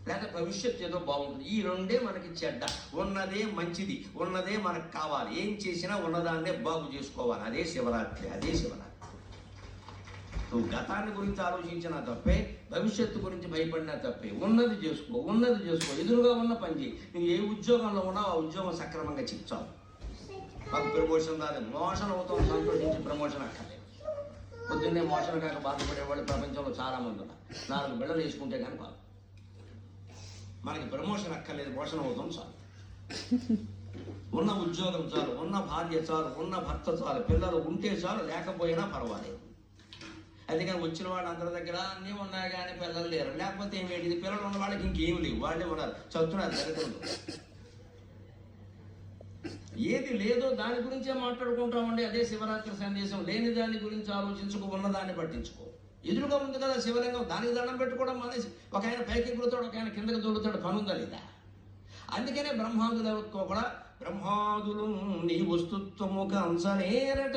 లేదా భవిష్యత్తు ఏదో బాగుంటుంది. ఈ రెండే మనకి చెడ్డ. ఉన్నదే మంచిది, ఉన్నదే మనకు కావాలి. ఏం చేసినా ఉన్నదాన్నే బాగు చేసుకోవాలి. అదే శివరాత్రి, అదే శివరాత్రి. నువ్వు గతాన్ని గురించి ఆలోచించినా తప్పే, భవిష్యత్తు గురించి భయపడినా తప్పే. ఉన్నది చేసుకో, ఉన్నది చేసుకో, ఎదురుగా ఉన్న పని చేయి. నువ్వు ఏ ఉద్యోగంలో ఉన్నావు ఆ ఉద్యోగం సక్రమంగా చిచ్చావు. మాకు ప్రమోషన్ రాలేదు, మోషన్ అవుతాం, సంతోషించి ప్రమోషన్ అక్కర్లేదు. పొద్దున్నే మోషన్ కాక బాధపడేవాళ్ళు ప్రపంచంలో చాలా మంది ఉన్నారు. 4 బిళ్ళలు వేసుకుంటే కానీ కాదు. మనకి ప్రమోషన్ అక్కర్లేదు, మోషన్ అవుతాం చాలు. ఉన్న ఉద్యోగం చాలు, ఉన్న భార్య చాలు, ఉన్న భర్త చాలు, పిల్లలు ఉంటే చాలు, లేకపోయినా పర్వాలేదు. అందుకని వచ్చిన వాళ్ళు అందరి దగ్గర అన్నీ ఉన్నాయి కానీ పిల్లలు లేరు. లేకపోతే ఏమేంటిది, పిల్లలు ఉన్న వాళ్ళకి ఇంకేం లేవు, వాళ్ళే ఉన్నారు, చదువుతున్నారు, దరిద్రులు. ఏది లేదో దాని గురించే మాట్లాడుకుంటామండి. అదే శివరాత్రి సందేశం. లేని దాని గురించి ఆలోచించుకో, ఉన్నదాన్ని పట్టించుకో. ఎదురుగా ఉంది కదా శివలింగం, దానికి దండం పెట్టుకోవడం మానేసి ఒక ఆయన పైకి ఎగురుతాడు, ఒక ఆయన కిందకి దొరుకుతాడు. పనుందా లేదా? అందుకనే బ్రహ్మాదులతో కూడా బ్రహ్మాదులు నీ వస్తుత్వము కంచనేరట